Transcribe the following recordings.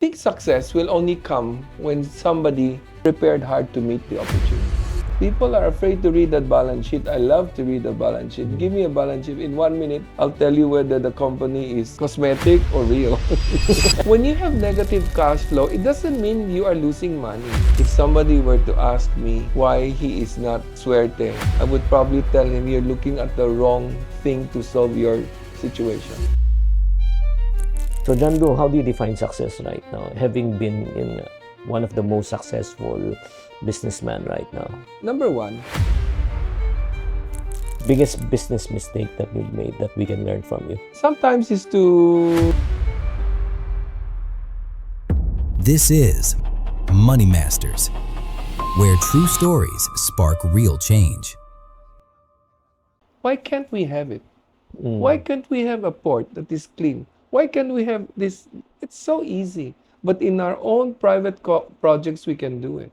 Big success will only come when somebody prepared hard to meet the opportunity. People are afraid to read that balance sheet. I love to read the balance sheet. Give me a balance sheet. In 1 minute, I'll tell you whether the company is cosmetic or real. When you have negative cash flow, it doesn't mean you are losing money. If somebody were to ask me why he is not suerte, I would probably tell him you're looking at the wrong thing to solve your situation. So John Doe, how do you define success right now? Having been in one of the most successful businessmen right now. Number one, Biggest business mistake that we've made that we can learn from you. sometimes is to This is Money Masters, where true stories spark real change. why can't we have it? Why can't we have a port that is clean? Why can't we have this? It's so easy. But in our own private projects, we can do it.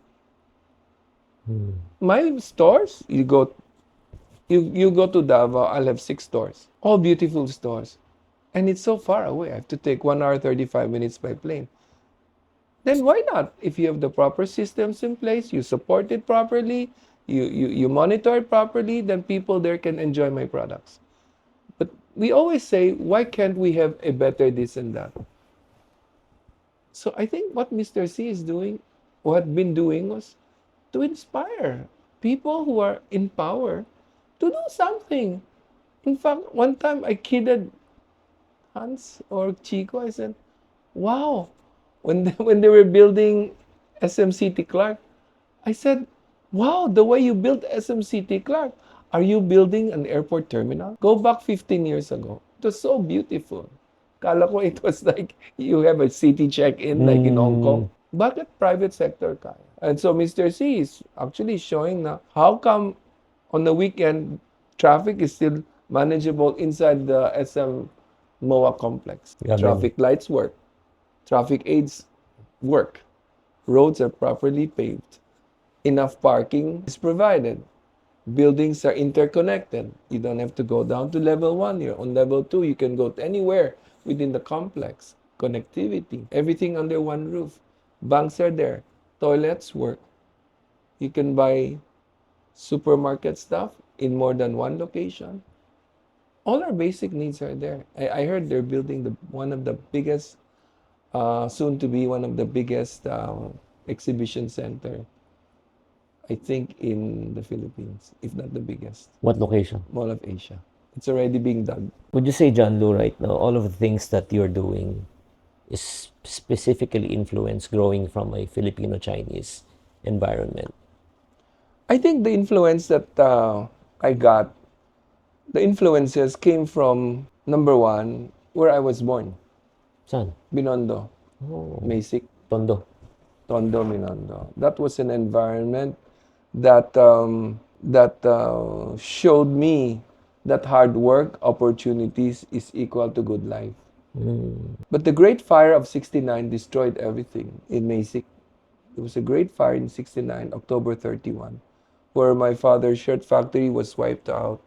My stores, you go to Davao, I'll have 6 stores. All beautiful stores. And it's so far away. I have to take 1 hour, 35 minutes by plane. Then why not? If you have the proper systems in place, you support it properly, you monitor it properly, then people there can enjoy my products. But we always say, why can't we have a better this and that? So I think what Mr. C is doing, or had been doing, was to inspire people who are in power to do something. In fact, one time I kidded Hans or Chico. I said, wow, when they were building SMCT Clark, I said, wow, the way you built SMCT Clark, are you building an airport terminal? Go back 15 years ago. It was so beautiful. Kala ko it was like you have a city check-in like in Hong Kong. Bakit private sector kaya? And so Mr. C is actually showing na how come on the weekend traffic is still manageable inside the SM MOA complex. Galing. Traffic lights work. Traffic aids work. Roads are properly paved. Enough parking is provided. Buildings are interconnected. You don't have to go down to level 1. You're on level 2. You can go anywhere within the complex. Connectivity. Everything under one roof. Banks are there. Toilets work. You can buy supermarket stuff in more than one location. All our basic needs are there. I heard they're building one of the biggest, soon to be one of the biggest exhibition center, I think, in the Philippines, if not the biggest. What location? Mall of Asia. It's already being done. Would you say, John Doe, right now, all of the things that you're doing is specifically influenced growing from a Filipino-Chinese environment? I think the influence that I got, the influences came from, number one, where I was born. Saan? Binondo, Oh, Basic, Tondo. Tondo, Binondo. That was an environment that showed me that hard work, opportunities is equal to good life. But the Great Fire of '69 destroyed everything in Basic. There was a great fire in '69, October 31, where my father's shirt factory was wiped out.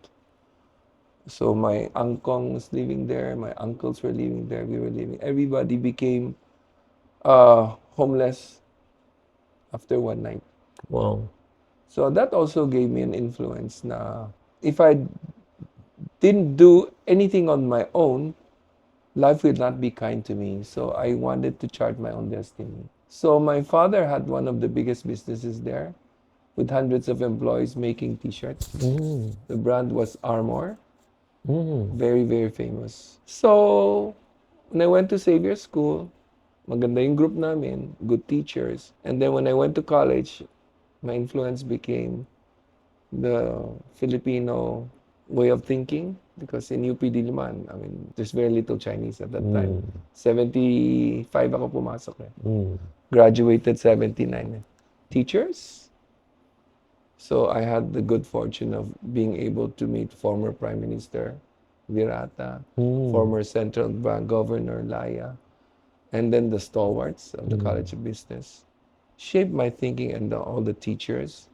So my uncle was living there, my uncles were living there, we were living. Everybody became homeless after one night. Wow. So that also gave me an influence na if I didn't do anything on my own, life would not be kind to me. So I wanted to chart my own destiny. So my father had one of the biggest businesses there with hundreds of employees making t-shirts. The brand was Armor. Very, very famous. So when I went to Xavier School, maganda yung group namin, good teachers. And then when I went to college, my influence became the Filipino way of thinking, because in UP Diliman, I mean, there's very little Chinese at that time. 75 ako pumasok eh. Graduated 79. Teachers. So I had the good fortune of being able to meet former Prime Minister Virata, former Central Bank Governor Laya, and then the stalwarts of the College of Business. Shaped my thinking, and all the teachers.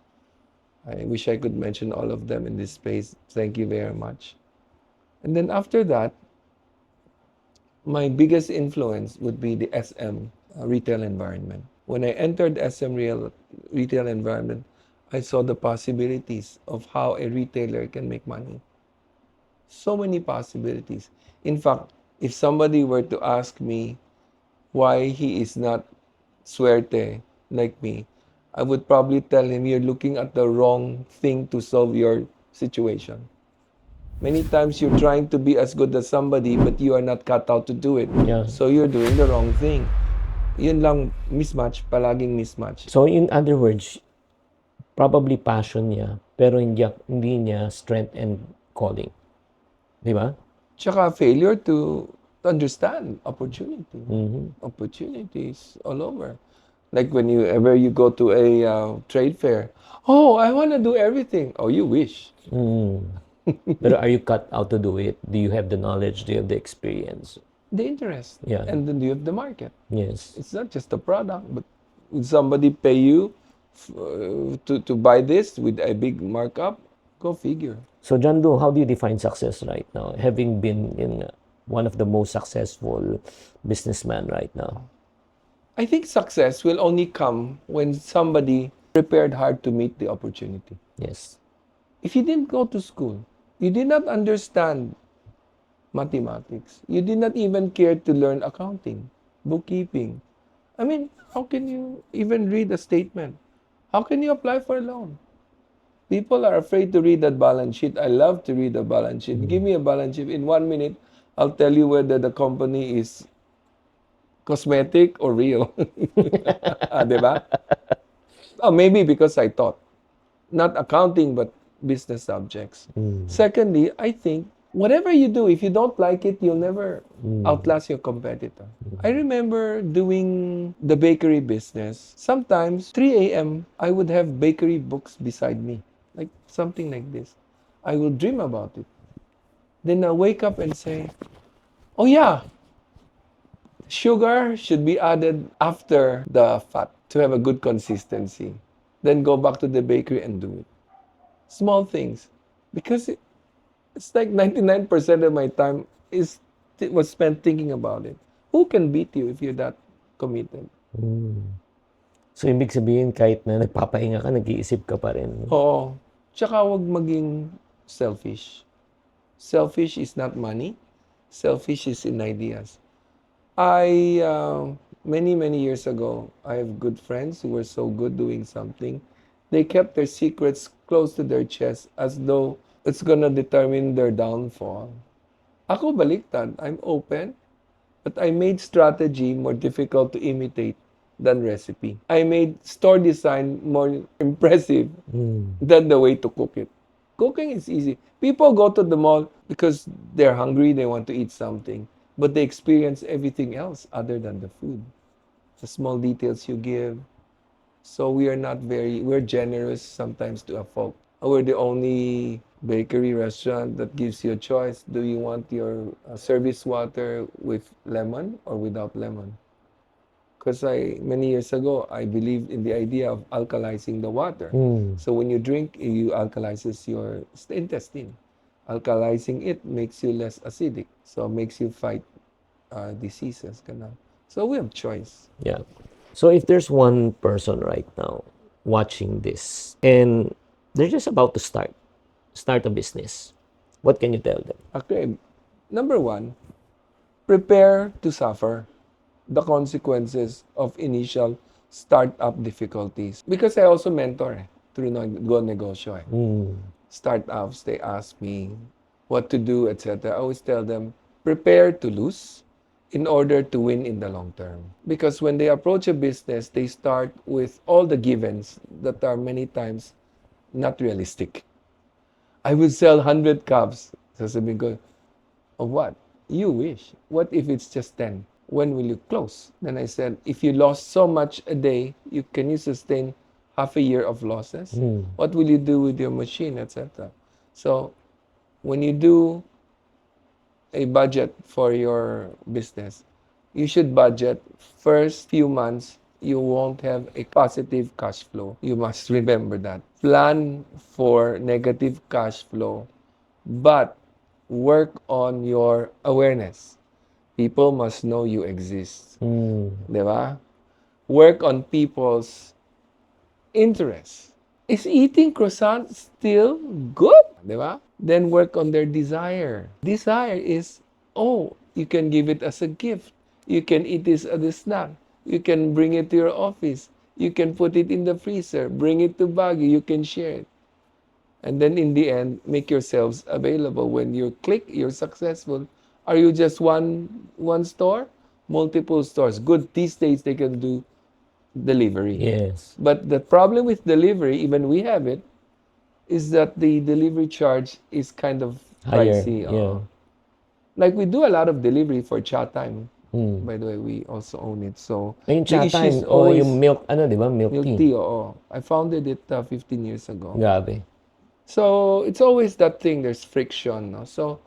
I wish I could mention all of them in this space. Thank you very much. And then after that, my biggest influence would be the SM retail environment. When I entered SM retail environment, I saw the possibilities of how a retailer can make money. So many possibilities. In fact, if somebody were to ask me why he is not suerte like me, I would probably tell him you're looking at the wrong thing to solve your situation. Many times you're trying to be as good as somebody but you are not cut out to do it. Yeah. So you're doing the wrong thing. Yun lang, mismatch, palaging mismatch. So in other words, probably passion niya, pero hindi niya strength and calling. Di ba? Tsaka failure to understand opportunity. Opportunities all over. Like when you go to a trade fair, oh, I want to do everything. Oh, you wish. Pero are you cut out to do it? Do you have the knowledge? Do you have the experience? The interest. Yeah. And then you have the market. Yes. It's not just a product, but would somebody pay you to buy this with a big markup? Go figure. So John Doe, how do you define success right now? Having been in one of the most successful businessmen right now. I think success will only come when somebody prepared hard to meet the opportunity. Yes. If you didn't go to school, you did not understand mathematics, you did not even care to learn accounting, bookkeeping. I mean, how can you even read a statement? How can you apply for a loan? People are afraid to read that balance sheet. I love to read a balance sheet. Give me a balance sheet. In 1 minute, I'll tell you whether the company is cosmetic or real. Diba? Oh, maybe because I taught. Not accounting, but business subjects. Secondly, I think whatever you do, if you don't like it, you'll never outlast your competitor. I remember doing the bakery business. Sometimes, 3 a.m., I would have bakery books beside me. Like something like this. I will dream about it. Then I'll wake up and say, oh yeah, sugar should be added after the fat to have a good consistency. Then go back to the bakery and do it. Small things. Because it's like 99% of my time was spent thinking about it. Who can beat you if you're that committed? So ibig sabihin kahit na nagpapahinga ka, nag-iisip ka pa rin. Oo. Tsaka huwag maging selfish. Selfish is not money. Selfish is in ideas. Many years ago, I have good friends who were so good doing something. They kept their secrets close to their chest as though it's gonna determine their downfall. Ako baliktad. I'm open, but I made strategy more difficult to imitate than recipe. I made store design more impressive than the way to cook it. Cooking is easy. People go to the mall because they're hungry, they want to eat something, but they experience everything else other than the food. The small details you give. So we're generous sometimes to a fault. We're the only bakery restaurant that gives you a choice. Do you want your service water with lemon or without lemon? Because many years ago, I believed in the idea of alkalizing the water. So when you drink, you alkalizes your intestine. Alkalizing it makes you less acidic. So makes you fight diseases. Ganun. So we have choice. Yeah. So if there's one person right now watching this and they're just about to start a business, what can you tell them? Okay. Number one, prepare to suffer the consequences of initial startup difficulties. Because I also mentor through mag-negosyo. Startups, they ask me what to do, etc. I always tell them, prepare to lose in order to win in the long term. Because when they approach a business, they start with all the givens that are many times not realistic. I will sell 100 cups. Sasabihin ko, of what? You wish. What if it's just 10? When will you close? Then I said, if you lost so much a day, can you sustain half a year of losses? What will you do with your machine, etc.? So when you do a budget for your business, you should budget first few months you won't have a positive cash flow. You must remember that. Plan for negative cash flow, but work on your awareness. People must know you exist. Di ba? work on people's interests. Is eating croissant still good? Di ba? Then work on their desire. Desire is, oh, you can give it as a gift. You can eat this as a snack. You can bring it to your office. You can put it in the freezer. Bring it to Baguio. You can share it. And then in the end, make yourselves available. When you click, you're successful. Are you just one store? Multiple stores. Good, these days they can do delivery. Yes. But the problem with delivery, even we have it, is that the delivery charge is kind of Higher. pricey. Yeah. Like we do a lot of delivery for Chatime. Mm. By the way, we also own it. So Yung the issue Chatime, is always yung milk, di ba? Milk milk tea. tea. Oo. I founded it 15 years ago. Grabe. So it's always that thing. There's friction. No? So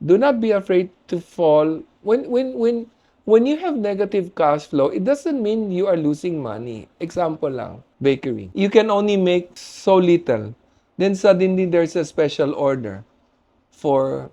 do not be afraid to fall. When you have negative cash flow, it doesn't mean you are losing money. Example lang, bakery. You can only make so little. Then suddenly there's a special order for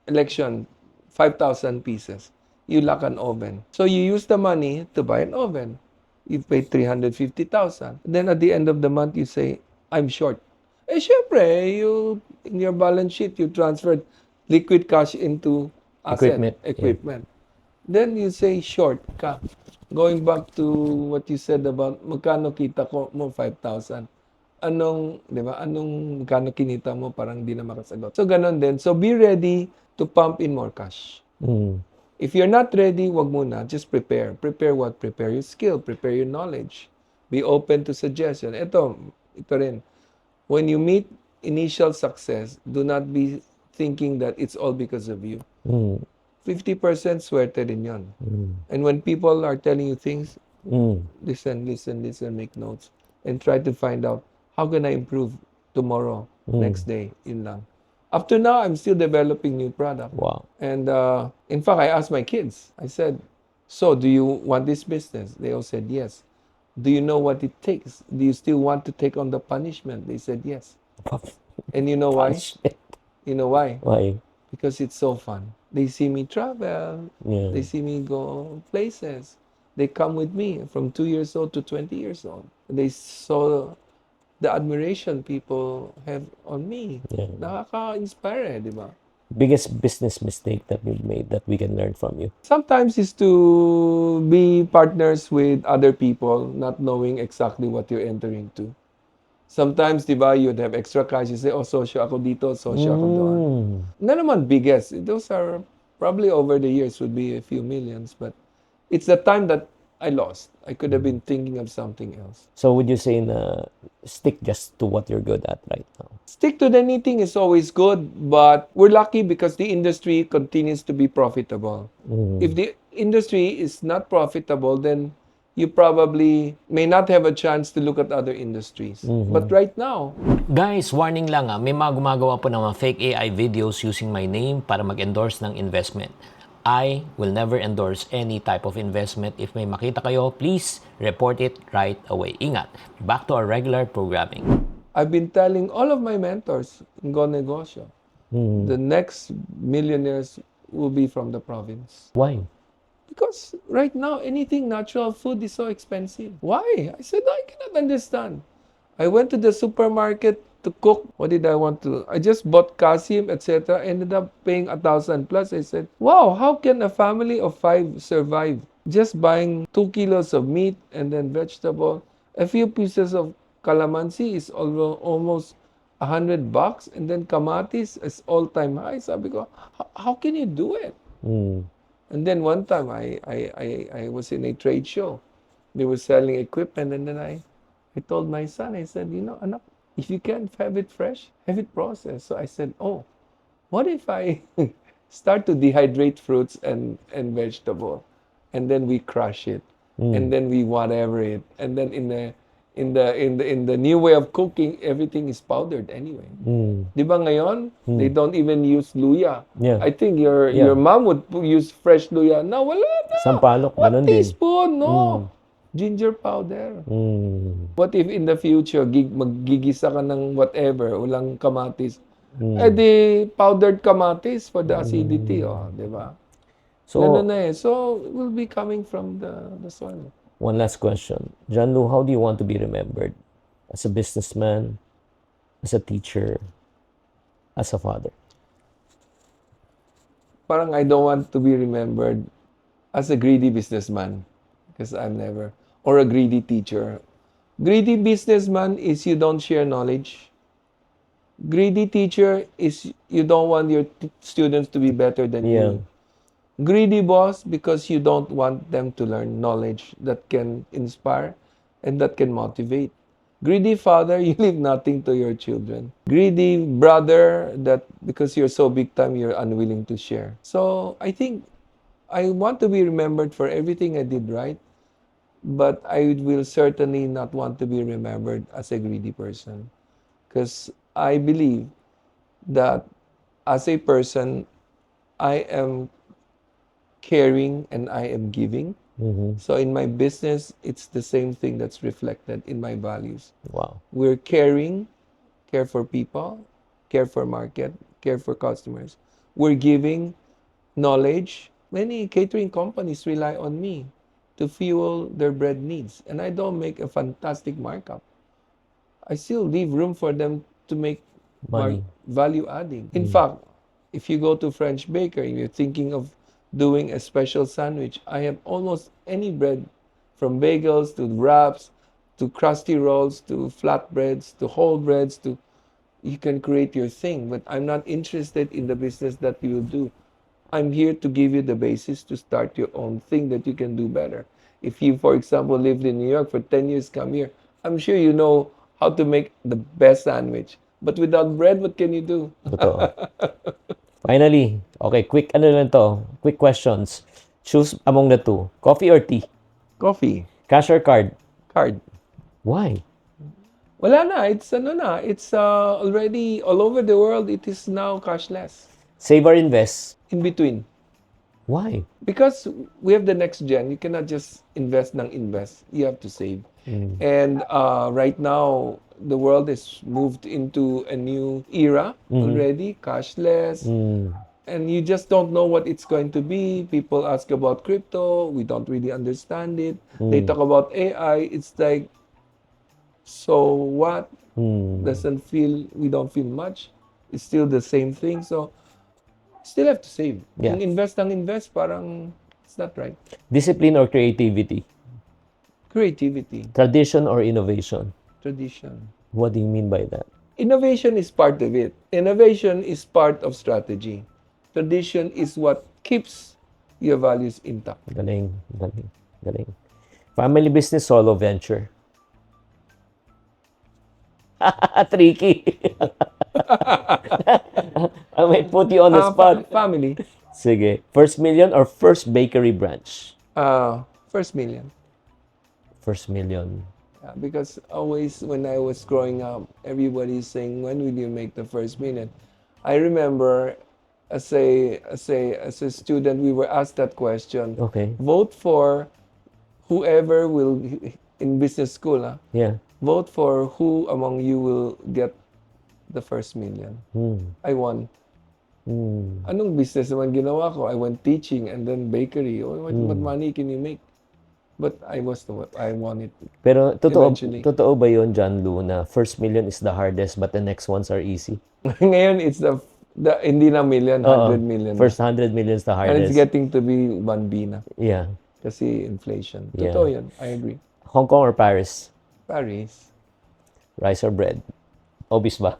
election, 5,000 pieces. You lack an oven. So you use the money to buy an oven. You pay 350,000. Then at the end of the month, you say, I'm short. Eh, syempre, in your balance sheet, you transferred liquid cash into asset, Equipment. equipment. Then you say short ka. Going back to what you said about magkano kita ko mo 5,000. Anong, 'di ba? Anong magkano kinita mo parang di na makasagot. So ganun din. So be ready to pump in more cash. Mm. If you're not ready, wag muna. Just prepare. Prepare what? Prepare your skill. Prepare your knowledge. Be open to suggestion. Ito rin. When you meet initial success, do not be thinking that it's all because of you. Mm. 50% swerte din yon. Mm. And when people are telling you things, Mm. listen, make notes, and try to find out, how can I improve tomorrow, next day, yun lang. Up to now, I'm still developing new product. Wow. And in fact, I asked my kids, I said, so do you want this business? They all said yes. Do you know what it takes? Do you still want to take on the punishment? They said yes. And you know why? Punishment. You know why? Why? Because it's so fun. They see me travel. Yeah. They see me go places. They come with me from 2 years old to 20 years old. They saw the admiration people have on me. Yeah. Nakaka-inspire, di ba? Biggest business mistake that you've made that we can learn from you? Sometimes is to be partners with other people, not knowing exactly what you're entering to. Sometimes, di ba, you'd have extra cash. You say, oh, sosyo ako dito, sosyo ako doon. Mm. Not naman biggest. Those are probably over the years would be a few millions. But it's the time that I lost. I could have been thinking of something else. So would you say na stick just to what you're good at right now? Stick to the knitting is always good, but we're lucky because the industry continues to be profitable. If the industry is not profitable, then you probably may not have a chance to look at other industries. But right now, Guys, warning lang may mga gumagawa po ng mga fake AI videos using my name para mag-endorse ng investment. I will never endorse any type of investment. If may makita kayo, please report it right away. Ingat. Back to our regular programming. I've been telling all of my mentors in mag-negosyo, the next millionaires will be from the province. Why? Because right now, anything natural food is so expensive. Why? I said, I cannot understand. I went to the supermarket to cook. What did I want to? I just bought calcium, etc. Ended up paying 1,000 plus. I said, wow, how can a family of 5 survive? Just buying 2 kilos of meat and then vegetable. A few pieces of calamansi is almost $100, and then kamatis is all-time high. Sabi ko, how can you do it? And then one time I was in a trade show. They were selling equipment, and then I told my son, I said, anak, if you can't have it fresh, have it processed. So I said, oh, what if I start to dehydrate fruits and vegetable, and then we crush it, and then we whatever it, and then in the new way of cooking, everything is powdered anyway. Di ba ngayon, they don't even use luya. Yeah. I think your mom would use fresh luya. No, wala na. Sampalok, One ganun din. teaspoon, no. Ginger powder. What if in the future, magigisa ka ng whatever, walang kamatis, eh di powdered kamatis for the acidity, di ba? So, Ganun na eh. So, it will be coming from the soil. One last question. John Lu, how do you want to be remembered? As a businessman, as a teacher, as a father? Parang I don't want to be remembered as a greedy businessman because I'm never, or a greedy teacher. Greedy businessman is you don't share knowledge. Greedy teacher is you don't want your students to be better than Yeah. you. Greedy boss because you don't want them to learn knowledge that can inspire and that can motivate. Greedy father, you leave nothing to your children. Greedy brother, that because you're so big time, you're unwilling to share. So I think I want to be remembered for everything I did right, but I will certainly not want to be remembered as a greedy person. Because I believe that as a person, I am caring and I am giving. So in my business, it's the same thing that's reflected in my values. Wow. We're caring, care for people, care for market, care for customers. We're giving knowledge. Many catering companies rely on me to fuel their bread needs, and I don't make a fantastic markup. I still leave room for them to make Money. value adding. In fact, if you go to French bakery, you're thinking of doing a special sandwich. I have almost any bread, from bagels to wraps to crusty rolls to flatbreads to whole breads to you can create your thing. But I'm not interested in the business that you will do. I'm here to give you the basis to start your own thing that you can do better. If you, for example, lived in New York for 10 years, come here, I'm sure you know how to make the best sandwich. But without bread, what can you do? Totoo. Finally, okay, quick ano lang to. Quick questions. Choose among the two. Coffee or tea? Coffee, Cash or card? card. Why? Wala na, it's ano na, it's already all over the world, it is now cashless. Save or invest? In between. Why? Because we have the next gen, you cannot just invest ng invest. You have to save. And right now, the world has moved into a new era already, cashless. And you just don't know what it's going to be. People ask about crypto. We don't really understand it. They talk about AI. It's like, so what? Doesn't feel, we don't feel much. It's still the same thing. So, still have to save. Yeah. Kung invest ng invest, parang it's not right. Discipline or creativity? Creativity, Tradition or innovation? tradition. What do you mean by that? Innovation is part of it. Innovation is part of strategy. Tradition is what keeps your values intact. Galing, galing, galing. Family business, solo venture? Tricky. I might put you on the spot. Family. Sige. First million or first bakery branch? First million. First million. Because always when I was growing up, everybody is saying, when will you make the first million? I remember as a student, we were asked that question. Okay. Vote for whoever will, in business school, Yeah. vote for who among you will get the first million. I won. Anong business naman ginawa ko? I went teaching and then bakery. Oh, what money can you make? But I won it. Pero Eventually. totoo ba yun, John Lu, na first million is the hardest but the next ones are easy? Ngayon, it's the hindi na million, 100 million. First 100 million is the And it's hardest. getting to be 1B na. Yeah. Kasi inflation. Yeah. Totoo yan. I agree. Hong Kong or Paris? Paris. Rice or bread? Obvious ba?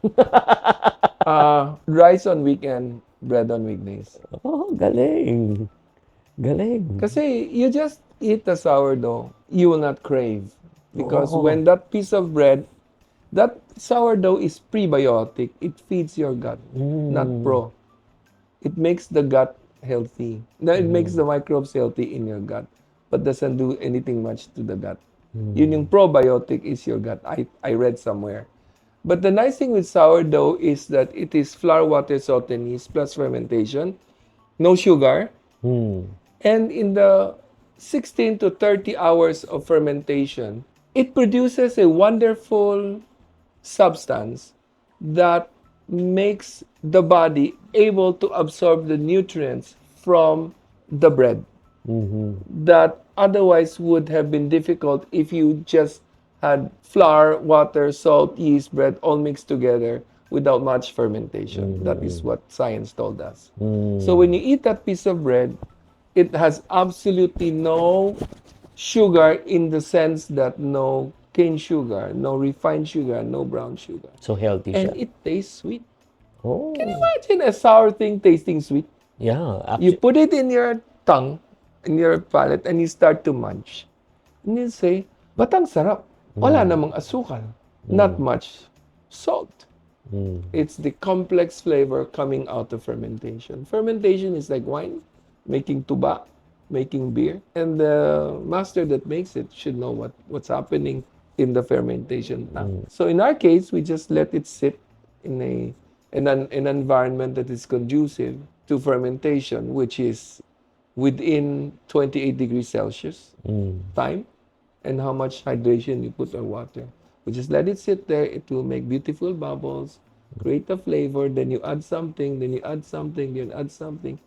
Rice on weekend, bread on weekdays. Oh, galing. Galing. Kasi you just eat the sourdough, you will not crave. Because Oh. when that piece of bread, that sourdough is prebiotic. It feeds your gut, not pro. It makes the gut healthy. It makes the microbes healthy in your gut, but doesn't do anything much to the gut. Yun yung probiotic is your gut. I read somewhere. But the nice thing with sourdough is that it is flour, water, salt, and yeast plus fermentation, no sugar. And in the 16 to 30 hours of fermentation, it produces a wonderful substance that makes the body able to absorb the nutrients from the bread. that otherwise would have been difficult if you just had flour, water, salt, yeast, bread all mixed together without much fermentation. That is what science told us. So when you eat that piece of bread, it has absolutely no sugar in the sense that no cane sugar, no refined sugar, no brown sugar. So healthy And siya. it tastes sweet. Oh, Can you imagine a sour thing tasting sweet? yeah. You put it in your tongue, in your palate, and you start to munch. And you say, ba't ang sarap? Wala namang asukal. Not much salt. It's the complex flavor coming out of fermentation. Fermentation is like wine, making tuba, making beer. And the master that makes it should know what's happening in the fermentation tank. So in our case, we just let it sit in an environment that is conducive to fermentation, which is within 28 degrees Celsius time, and how much hydration you put on water. We just let it sit there. It will make beautiful bubbles, create a flavor. Then you add something, then you add something, then you add something.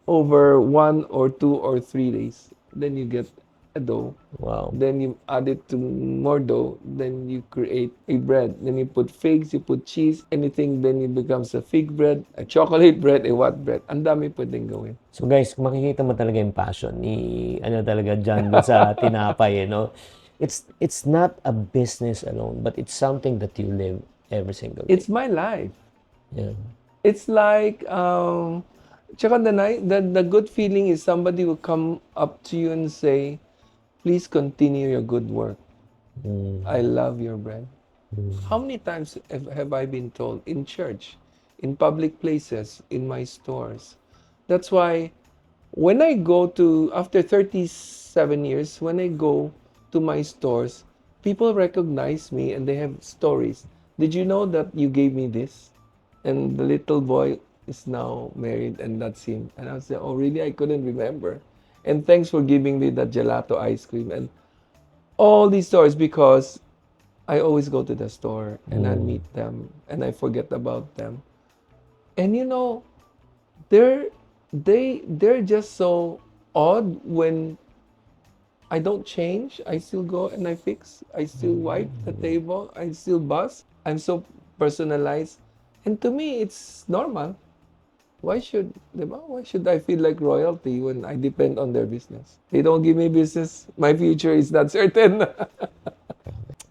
Over 1 or 2 or 3 days, then you get a dough. Wow. Then you add it to more dough. Then you create a bread. Then you put figs, you put cheese, anything. Then it becomes a fig bread, a chocolate bread, a what bread. Ang dami pwedeng gawin. So guys, makikita mo talaga yung passion ni talaga John dun sa tinapay, It's not a business alone, but it's something that you live every single day. It's my life. Yeah. It's like, tsaka the good feeling is somebody will come up to you and say, please continue your good work. I love your bread. How many times have I been told in church, in public places, in my stores? That's why when I go to, after 37 years, when I go to my stores, people recognize me and they have stories. Did you know that you gave me this? And the little boy is now married and that's him. And I say, oh really? I couldn't remember. And thanks for giving me that gelato ice cream. And all these stories because I always go to the store and I meet them and I forget about them. And they're they're just so odd when I don't change. I still go and I fix. I still wipe the table. I still buzz. I'm so personalized. And to me, it's normal. Why should I feel like royalty when I depend on their business? They don't give me business. My future is not certain.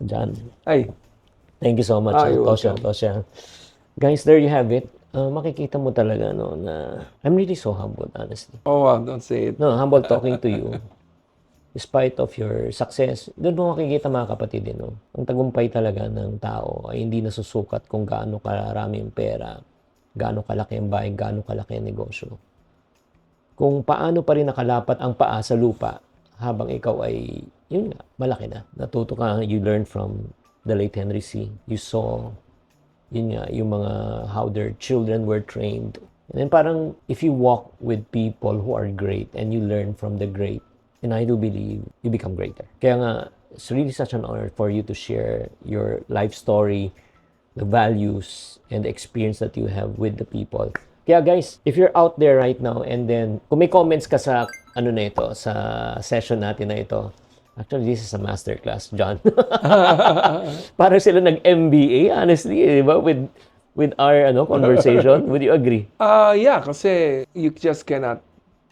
John, Ay, thank you so much. you're Tosya, welcome. Tosya. Guys, there you have it. Makikita mo talaga, na I'm really so humbled, honestly. Oh wow, don't say it. No, humble talking to you. Despite of your success, doon mo makikita mga kapatid, ang tagumpay talaga ng tao ay hindi nasusukat kung gaano karami yung pera, gaano kalaki ang bahay, gaano kalaki ang negosyo. Kung paano pa rin nakalapat ang paa sa lupa habang ikaw ay, yun nga, malaki na. Natuto ka, you learned from the late Henry C. You saw, yun nga, yung mga, how their children were trained. And then parang, if you walk with people who are great and you learn from the great, and I do believe you become greater. Kaya nga, it's really such an honor for you to share your life story, the values, and the experience that you have with the people. Kaya guys, if you're out there right now and then, kung may comments ka sa, sa session natin na ito, actually, this is a masterclass, John. Parang sila nag-MBA, honestly, di ba? With our conversation. Would you agree? Yeah, kasi you just cannot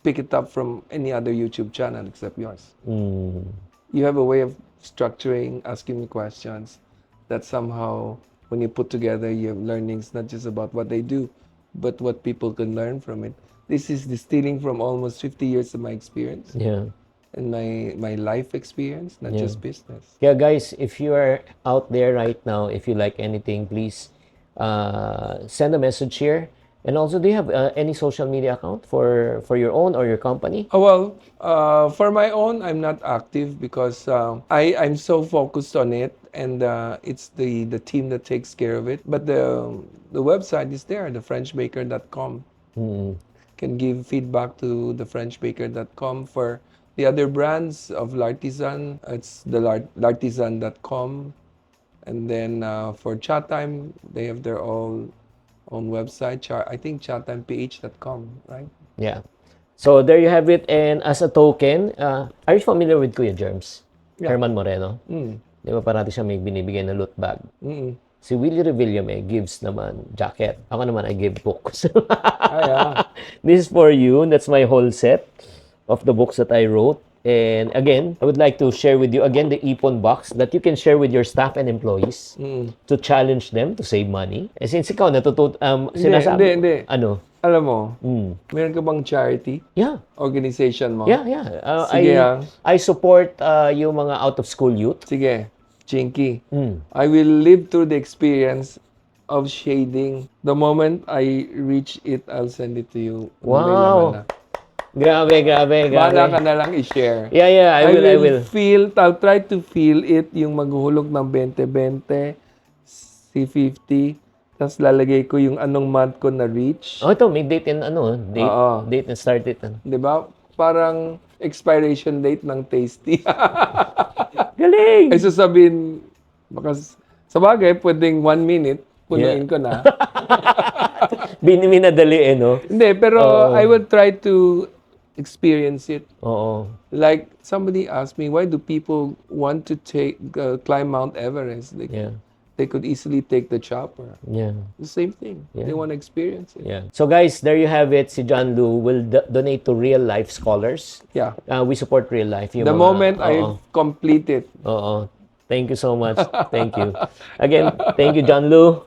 pick it up from any other YouTube channel except yours. You have a way of structuring, asking me questions that somehow, when you put together, you have learnings not just about what they do, but what people can learn from it. This is distilling from almost 50 years of my experience. Yeah. And my life experience, not just business. Kaya guys, if you are out there right now, if you like anything, please send a message here. And also, do you have any social media account for your own or your company? Well, for my own, I'm not active because I'm so focused on it, and it's the team that takes care of it. But the website is there, thefrenchbaker.com. Can give feedback to thefrenchbaker.com. For the other brands of L'Artisan, it's the L'Artisan.com. And then for Chatime, they have their own website. I think chatimeph.com, right? Yeah. So there you have it. And as a token, are you familiar with Kuya Germs? Yeah. Herman Moreno? Di ba parati siya may binibigay na loot bag? Si Willie Revillame gives naman jacket. Ako naman, I give books. This is for you. That's my whole set of the books that I wrote. And again, I would like to share with you again the ipon box that you can share with your staff and employees to challenge them to save money. Eh, since ikaw sinasabi, Hindi. ano? Alam mo, meron ka bang charity? Yeah. Organization mo? Yeah. Sige, I support yung mga out-of-school youth. Sige, Chinkee. I will live through the experience of shading. The moment I reach it, I'll send it to you. May laman Wow. na. Grabe. Bahala ka na lang i-share. Yeah, I will. I'll try to feel it, yung maghuhulog ng 20-20, C50, tapos lalagay ko yung anong month ko na reach. Oh, ito, may date and date and start date. Di ba? Parang expiration date ng tasty. Galing! Ay sasabihin, baka, sa bagay, pwedeng 1 minute, punuin ko na. Biniminadali no? Hindi, pero I would try to experience it. Oo. Like, somebody asked me, why do people want to climb Mount Everest? They could easily take the chopper. Yeah. The same thing. They want to experience it. Yeah. So guys, there you have it. Si John Lou will donate to real life scholars. Yeah. We support real life. The moment I complete it. Oo. Thank you so much. Thank you. Again, thank you, John Lou.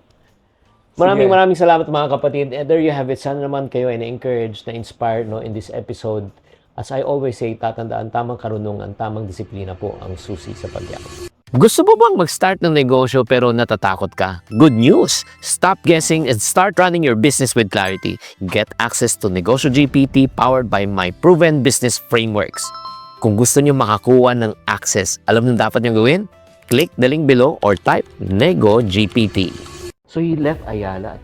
Maraming salamat mga kapatid. And there you have it. Sana naman kayo ay na-encourage, na-inspired in this episode. As I always say, tatandaan, tamang karunungan, tamang disiplina po ang susi sa pagyaman. Gusto mo bang mag-start ng negosyo pero natatakot ka? Good news! Stop guessing and start running your business with clarity. Get access to Negosyo GPT powered by my proven business frameworks. Kung gusto niyo makakuha ng access, alam niyo dapat niyo gawin? Click the link below or type Nego GPT. So you left Ayala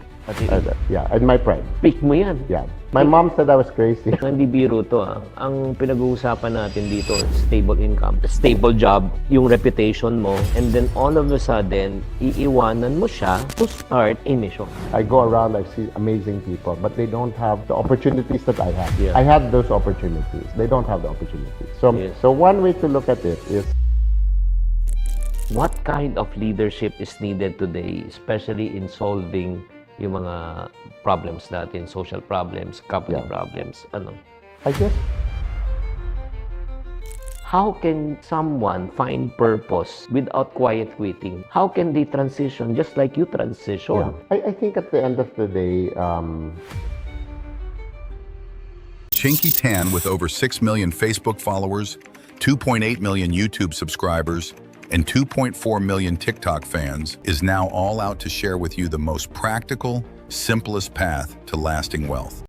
Yeah, and my friend. Pick mo yan. Yeah. My mom said I was crazy. Hindi biro to Ang pinag-uusapan natin dito, stable income, stable job, yung reputation mo, and then all of a sudden, iiwanan mo siya to start a mission. I go around, I see amazing people, but they don't have the opportunities that I have. Yeah. I had those opportunities. They don't have the opportunities. So one way to look at it is, what kind of leadership is needed today, especially in solving yung mga problems natin, social problems, company problems, I guess, how can someone find purpose without quiet quitting? How can they transition just like you transition? I think at the end of the day, Chinkee Tan, with over 6 million Facebook followers, 2.8 million YouTube subscribers, and 2.4 million TikTok fans, is now all out to share with you the most practical, simplest path to lasting wealth.